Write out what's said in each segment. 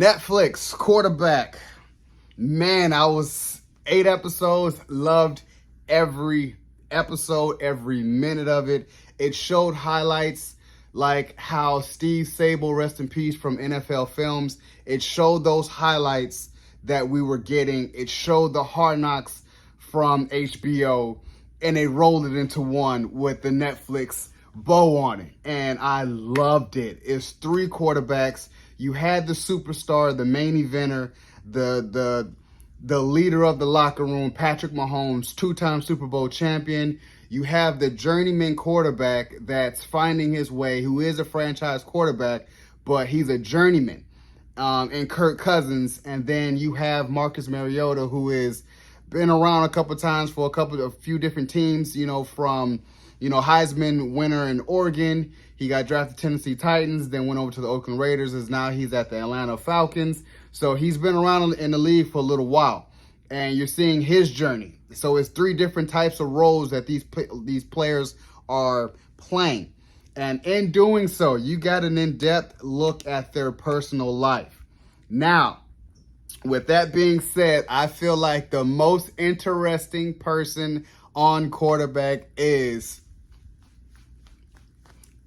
Netflix quarterback. Man, I was 8 episodes, loved every episode, every minute of it. It showed highlights like how Steve Sable, rest in peace, from NFL Films, it showed those highlights that we were getting. It showed the Hard Knocks from HBO, and they rolled it into one with the Netflix bow on it, and I loved it. It's three quarterbacks. You had the superstar, the main eventer, the leader of the locker room, Patrick Mahomes, two-time Super Bowl champion. You have the journeyman quarterback that's finding his way, who is a franchise quarterback, but he's a journeyman, and Kirk Cousins. And then you have Marcus Mariota, who is been around a couple times for a few different teams, from Heisman winner in Oregon. He got drafted to Tennessee Titans, then went over to the Oakland Raiders, as now he's at the Atlanta Falcons. So he's been around in the league for a little while, and you're seeing his journey. So it's three different types of roles that these players are playing. And in doing so, you got an in-depth look at their personal life. Now, with that being said, I feel like the most interesting person on quarterback is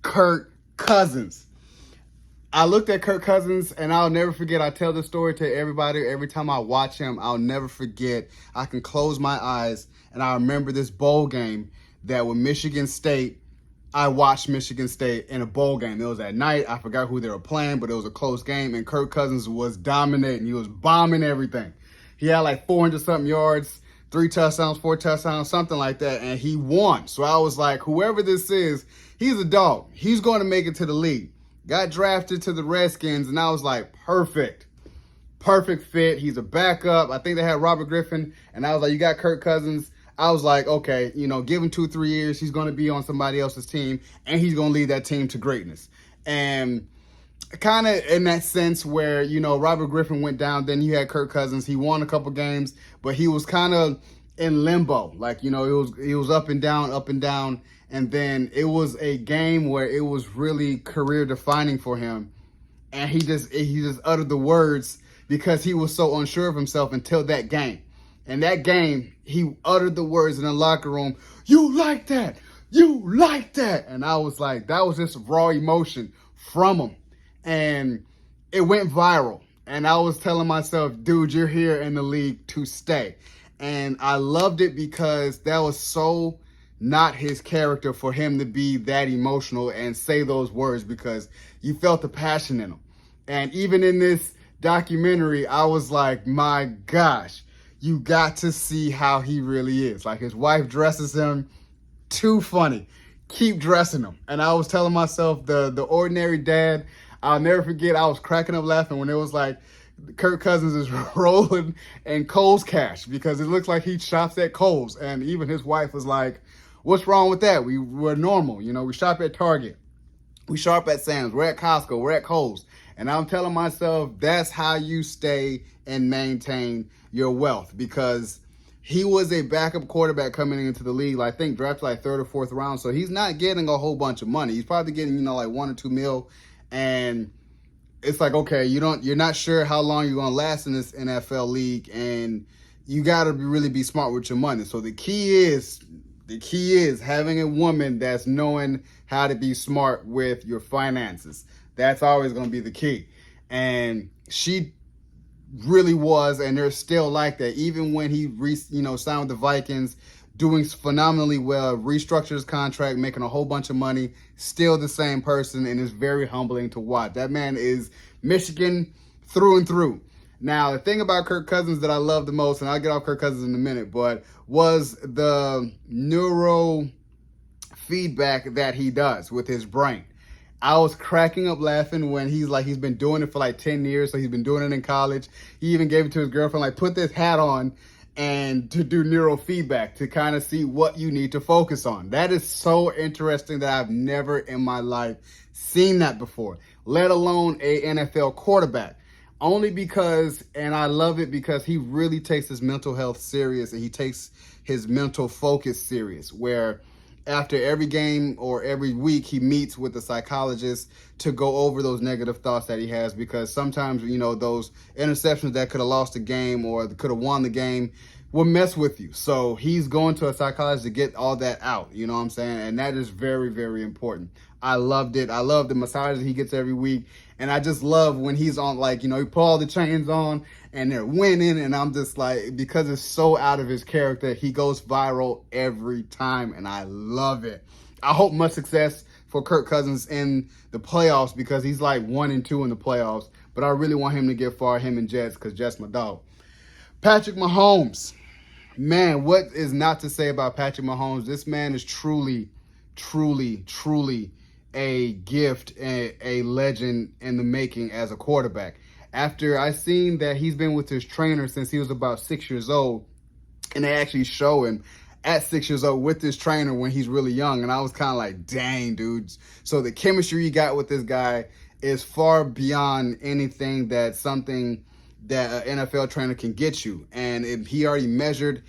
Kirk Cousins. I looked at Kirk Cousins, and I'll never forget. I tell this story to everybody every time I watch him. I'll never forget. I can close my eyes, and I remember this bowl game that with Michigan State, I watched Michigan State in a bowl game. It was at night. I forgot who they were playing, but it was a close game, and Kirk Cousins was dominating. He was bombing everything. He had like 400-something yards, 3 touchdowns, 4 touchdowns, something like that, and he won. So I was like, whoever this is, he's a dog. He's going to make it to the league. Got drafted to the Redskins, and I was like, perfect fit. He's a backup. I think they had Robert Griffin, and I was like, you got Kirk Cousins. I was like, okay, give him 2-3 years. He's going to be on somebody else's team, and he's going to lead that team to greatness. And kind of in that sense where, Robert Griffin went down, then you had Kirk Cousins. He won a couple games, but he was kind of in limbo. Like, it was up and down. And then it was a game where it was really career defining for him. And he just uttered the words because he was so unsure of himself until that game. And that game, he uttered the words in the locker room, "You like that? You like that?" And I was like, that was just raw emotion from him. And it went viral. And I was telling myself, dude, you're here in the league to stay. And I loved it because that was so not his character for him to be that emotional and say those words, because you felt the passion in him. And even in this documentary, I was like, my gosh, you got to see how he really is. Like, his wife dresses him too funny. Keep dressing him. And I was telling myself, the ordinary dad, I'll never forget, I was cracking up laughing when it was like, Kirk Cousins is rolling in Kohl's cash because it looks like he shops at Kohl's. And even his wife was like, what's wrong with that? We're normal. We shop at Target. We shop at Sam's. We're at Costco. We're at Kohl's. And I'm telling myself, that's how you stay and maintain your wealth, because he was a backup quarterback coming into the league, I think drafted like 3rd or 4th round. So he's not getting a whole bunch of money. He's probably getting, like 1 or 2 mil. And it's like, okay, you're not sure how long you're going to last in this NFL league, and you got to really be smart with your money. So the key is having a woman that's knowing how to be smart with your finances. That's always going to be the key. And she really was, and they're still like that. Even when he signed with the Vikings, doing phenomenally well, restructured his contract, making a whole bunch of money, still the same person, and it's very humbling to watch. That man is Michigan through and through. Now, the thing about Kirk Cousins that I love the most, and I'll get off Kirk Cousins in a minute, but was the neuro feedback that he does with his brain. I was cracking up laughing when he's been doing it for like 10 years. So he's been doing it in college. He even gave it to his girlfriend, like, put this hat on and to do neurofeedback to kind of see what you need to focus on. That is so interesting that I've never in my life seen that before, let alone a NFL quarterback. Only because, and I love it because he really takes his mental health serious, and he takes his mental focus serious, where after every game or every week, he meets with a psychologist to go over those negative thoughts that he has, because sometimes, those interceptions that could have lost the game or could have won the game will mess with you. So he's going to a psychologist to get all that out, you know what I'm saying? And that is very, very important. I loved it. I love the massages he gets every week. And I just love when he's on, he put all the chains on and they're winning. And I'm just like, because it's so out of his character, he goes viral every time. And I love it. I hope much success for Kirk Cousins in the playoffs, because he's like 1-2 in the playoffs. But I really want him to get far, him and Jets, because Jets my dog. Patrick Mahomes. Man, what is not to say about Patrick Mahomes? This man is truly, truly, truly a gift, a legend in the making as a quarterback. After I seen that he's been with his trainer since he was about 6 years old, and they actually show him at 6 years old with this trainer when he's really young, and I was kind of like, dang, dudes. So the chemistry you got with this guy is far beyond anything that an NFL trainer can get you. And he already measured,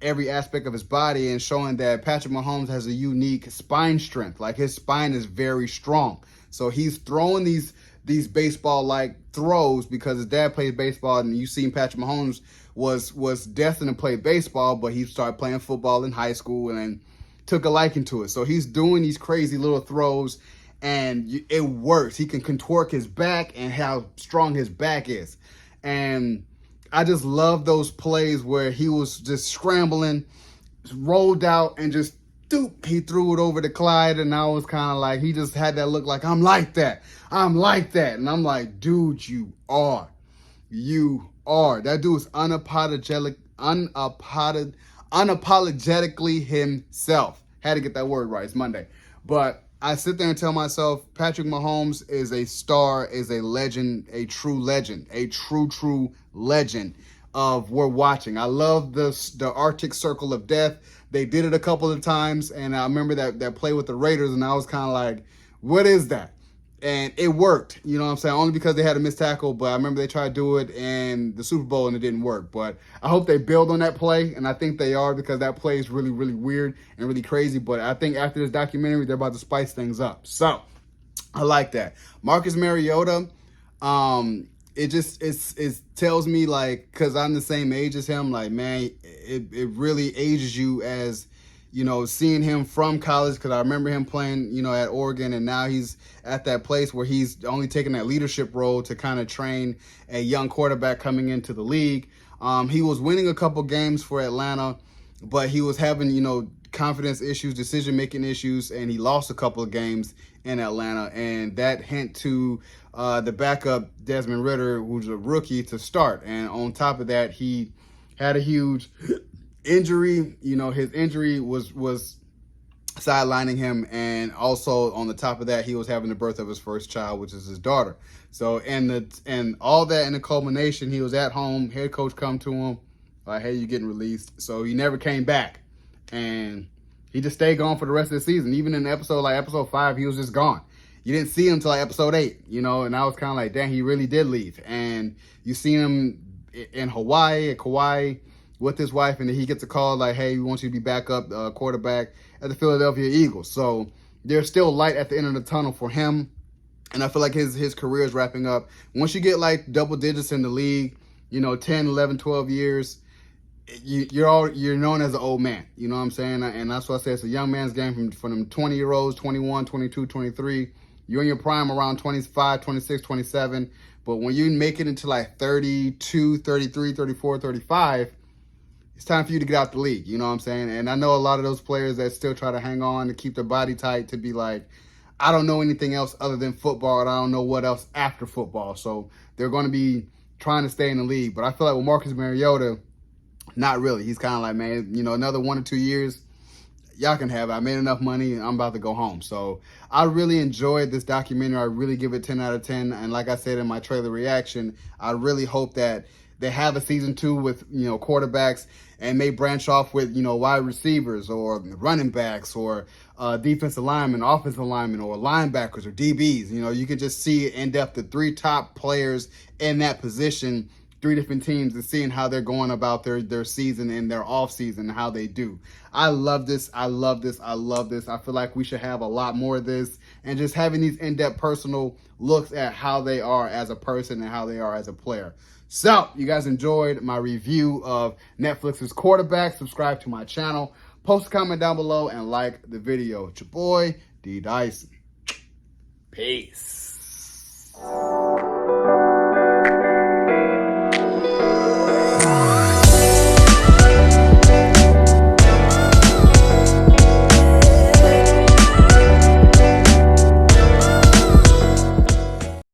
every aspect of his body, and showing that Patrick Mahomes has a unique spine strength. Like, his spine is very strong. So he's throwing these baseball-like throws because his dad plays baseball, and you've seen Patrick Mahomes was destined to play baseball, but he started playing football in high school and took a liking to it. So he's doing these crazy little throws, and it works. He can contort his back and how strong his back is. And I just love those plays where he was just scrambling, rolled out, and just he threw it over to Clyde. And I was kind of like, he just had that look like, I'm like that. I'm like that. And I'm like, dude, you are. You are. That dude is unapologetically himself. Had to get that word right. It's Monday. But I sit there and tell myself, Patrick Mahomes is a star, is a legend, a true legend, a true legend of we're watching. I love the Arctic Circle of Death. They did it a couple of times, and I remember that play with the Raiders, and I was kind of like, what is that? And it worked, you know what I'm saying? Only because they had a missed tackle, but I remember they tried to do it in the Super Bowl and it didn't work. But I hope they build on that play, and I think they are, because that play is really, really weird and really crazy. But I think after this documentary, they're about to spice things up. So I like that. Marcus Mariota, it tells me, because I'm the same age as him, man, it really ages you as, seeing him from college, because I remember him playing, at Oregon, and now he's at that place where he's only taking that leadership role to kind of train a young quarterback coming into the league. He was winning a couple games for Atlanta, but he was having, confidence issues, decision-making issues, and he lost a couple of games in Atlanta, and that hint to the backup, Desmond Ridder, who's a rookie, to start. And on top of that, he had a huge injury. His injury was sidelining him, and also on the top of that, he was having the birth of his first child, which is his daughter. So and all that in the culmination, he was at home. Head coach come to him like, "Hey, you're getting released." So he never came back, and he just stayed gone for the rest of the season. Even in episode 5, he was just gone. You didn't see him until episode 8, and I was kind of like, dang, he really did leave. And you see him in Hawaii, at Kauai, with his wife, and then he gets a call like, hey, we want you to be backup quarterback at the Philadelphia Eagles. So there's still light at the end of the tunnel for him, and I feel like his career is wrapping up. Once you get double digits in the league, 10, 11, 12 years, you're known as an old man. You know what I'm saying? And that's why I say it's a young man's game from them 20-year-olds, 21, 22, 23. You're in your prime around 25, 26, 27. But when you make it into 32, 33, 34, 35, it's time for you to get out the league. You know what I'm saying? And I know a lot of those players that still try to hang on to keep their body tight, to be like, I don't know anything else other than football, and I don't know what else after football. So they're going to be trying to stay in the league. But I feel like with Marcus Mariota, not really. He's kind of like, man, another 1 or 2 years, y'all can have it. I made enough money, I'm about to go home. So I really enjoyed this documentary. I really give it 10 out of 10. And like I said in my trailer reaction, I really hope that they have a season 2 with, quarterbacks, and may branch off with, wide receivers or running backs or defensive linemen, offensive linemen, or linebackers or DBs. You could just see in depth the 3 top players in that position 3 different teams and seeing how they're going about their season and their off season and how they do. I love this. I love this. I love this. I feel like we should have a lot more of this, and just having these in-depth personal looks at how they are as a person and how they are as a player. So, you guys enjoyed my review of Netflix's Quarterback. Subscribe to my channel. Post a comment down below and like the video. It's your boy, D. Dyson. Peace.